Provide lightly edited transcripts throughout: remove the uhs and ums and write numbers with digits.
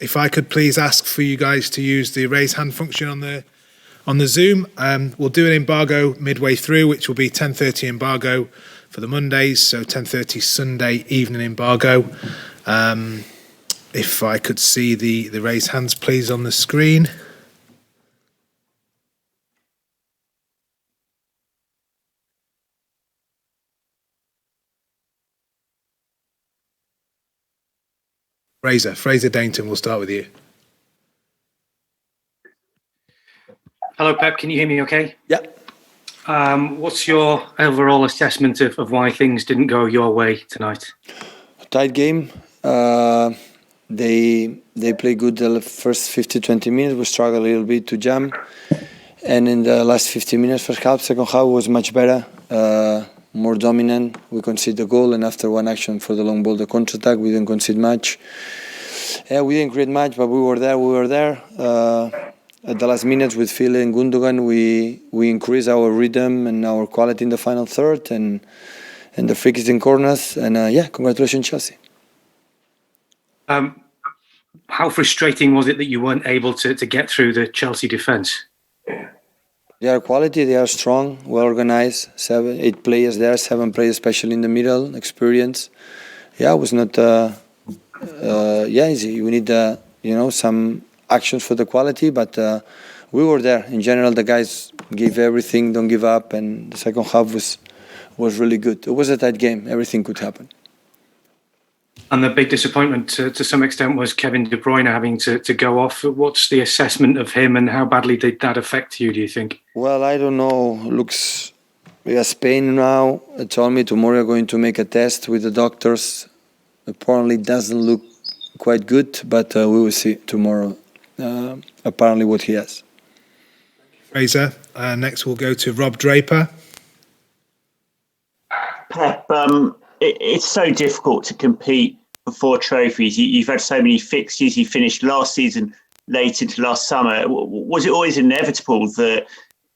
if I could please ask for you guys to use the raise hand function on the Zoom. We'll do an embargo midway through, which will be 10:30 embargo for the Mondays, so 10:30 Sunday evening embargo. If I could see the raised hands, please, on the screen. Fraser Dainton, we'll start with you. Hello, Pep. Can you hear me okay? Yeah. What's your overall assessment of why things didn't go your way tonight? Tight game. They play good the first 20 minutes. We struggled a little bit to jam. And in the last 50 minutes, first half, second half was much better, more dominant. We conceded the goal, and after one action for the long ball, the counter-attack, we didn't concede much. Yeah, we didn't create much, but we were there. At the last minutes with Phil and Gundogan, we increased our rhythm and our quality in the final third, and the free kicks in corners. And congratulations, Chelsea. How frustrating was it that you weren't able to get through the Chelsea defence? They are quality, they are strong, well organized. 8 players there, 7 players, especially in the middle, experience. Yeah, it was not easy. We need some actions for the quality, but we were there. In general, the guys gave everything, don't give up, and the second half was really good. It was a tight game. Everything could happen. And the big disappointment to some extent was Kevin De Bruyne having to go off. What's the assessment of him, and how badly did that affect you, do you think? Well, I don't know. Looks, we have Spain now. They told me tomorrow we're going to make a test with the doctors. Apparently doesn't look quite good, but we will see tomorrow apparently what he has. Fraser. Next we'll go to Rob Draper. Pep, it's so difficult to compete for 4 trophies. You've had so many fixtures. You finished last season late into last summer. Was it always inevitable that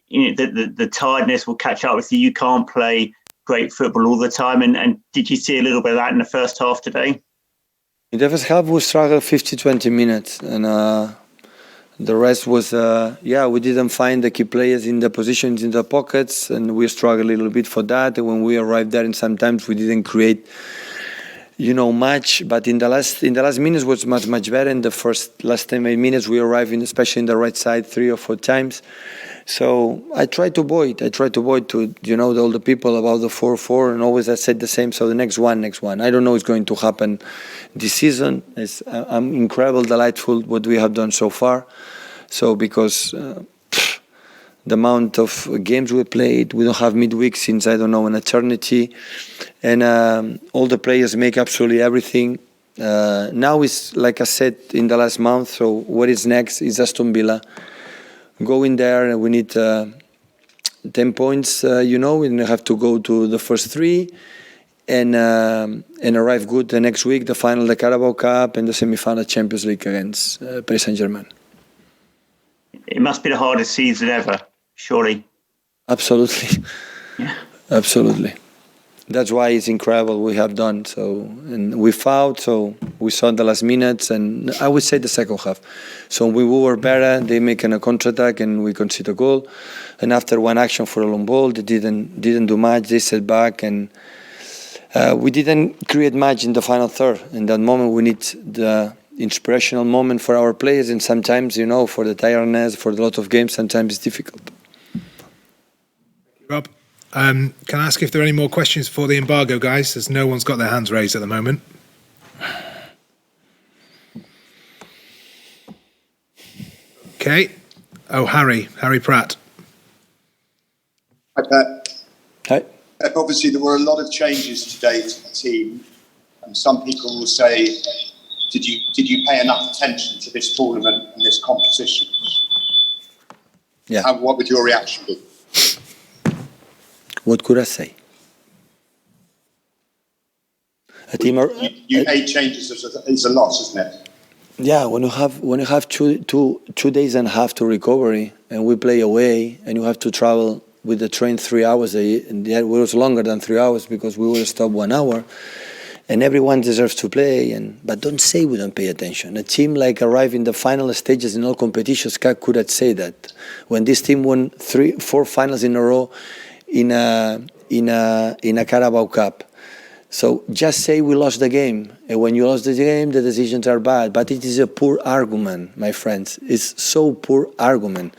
the tiredness will catch up with you? You can't play great football all the time. And did you see a little bit of that in the first half today? In the first half, we struggled 20 minutes. And the rest was, we didn't find the key players in the positions in the pockets. And we struggled a little bit for that. And when we arrived there, and sometimes we didn't create much, but in the last minutes was much better. In the last 8 minutes, we arrived especially in the right side 3 or 4 times. So I try to avoid to all the people about the 4-4, and always I said the same. So the next one. I don't know what's going to happen this season. I'm incredible, delightful what we have done so far. So because the amount of games we played, we don't have midweek since I don't know an eternity, and all the players make absolutely everything. Now is like I said in the last month. So what is next is Aston Villa. Go in there, and we need 10 points. We have to go to the first 3, and arrive good the next week. The final, the Carabao Cup, and the semi-final Champions League against Paris Saint-Germain. It must be the hardest season ever, surely. Absolutely, yeah, absolutely. That's why it's incredible we have done so, and we fought. So we saw in the last minutes, and I would say the second half. So we were better. They make a counter-attack, and we concede a goal. And after one action for a long ball, they didn't do much. They set back, and we didn't create much in the final third. In that moment, we need the inspirational moment for our players, and sometimes, for the tiredness, for a lot of games, sometimes it's difficult. Rob. Can I ask if there are any more questions for the embargo, guys, as no one's got their hands raised at the moment? Okay. Oh, Harry Pratt. Hi, Pep. Hi. Obviously, there were a lot of changes today to the team, and some people will say, did you pay enough attention to this tournament and this competition? Yeah. What would your reaction be? What could I say? You made changes is a loss, isn't it? Yeah, when you have 2 days and a half to recovery, and we play away, and you have to travel with the train 3 hours, and it was longer than 3 hours because we were stopped 1 hour. and everyone deserves to play. But don't say we don't pay attention. A team like arrived in the final stages in all competitions could have said that. When this team won 3-4 finals in a row in a Carabao Cup. So just say we lost the game. And when you lost the game, the decisions are bad. But it is a poor argument, my friends. It's so poor argument.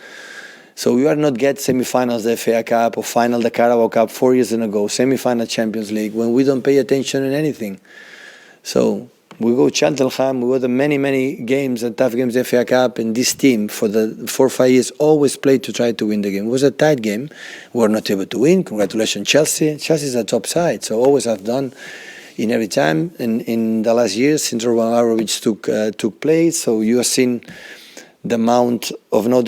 So we are not get semi-finals the FA Cup or final the Carabao Cup 4 years ago, semi-final Champions League, when we don't pay attention in anything. So we go Cheltenham, we won many games and tough games the FA Cup, and this team for the 4 or 5 years always played to try to win the game. It was a tight game. We were not able to win. Congratulations, Chelsea. Chelsea is a top side, so always have done in every time. And in the last years, since Roman Abramovich took place, so you have seen the amount of new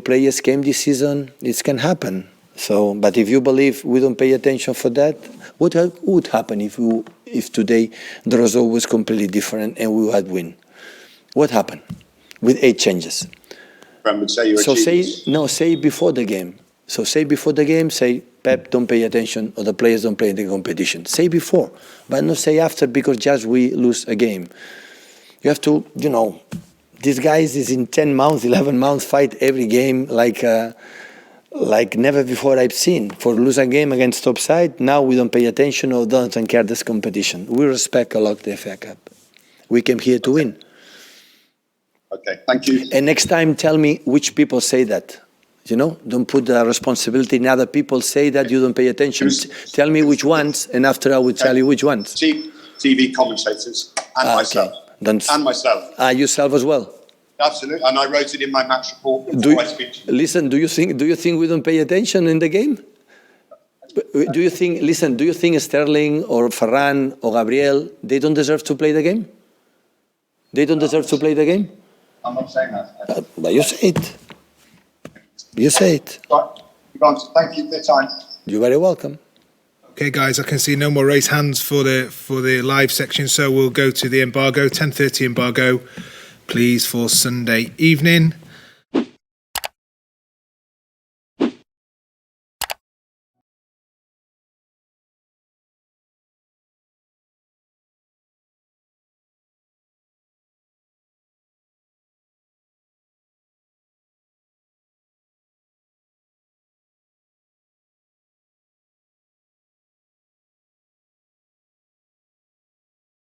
players came this season. It can happen. So, but if you believe we don't pay attention for that, what would happen if today the result was completely different and we had win? What happened with 8 changes? Would say you're say before the game. So say before the game, say Pep don't pay attention or the players don't play in the competition. Say before, but not say after because just we lose a game. You have to, these guys is in 10 months, 11 months, fight every game like never before I've seen. For lose a game against top side, now we don't pay attention or don't care this competition. We respect a lot the FA Cup. We came here to win. Okay, thank you. And next time, tell me which people say that. Don't put the responsibility in other people say that you don't pay attention. Tell me which ones, and after I will tell you which ones. TV commentators and myself. Okay. And myself. Yourself as well. Absolutely, and I wrote it in my match report before I speak to you. Listen, do you think we don't pay attention in the game? Do you think Sterling or Ferran or Gabriel, they don't deserve to play the game? They don't deserve to play the game? I'm not saying that. But you say it. You say it. Right. Thank you for your time. You're very welcome. Okay, guys, I can see no more raised hands for the live section, so we'll go to the embargo, 10:30 embargo, please, for Sunday evening.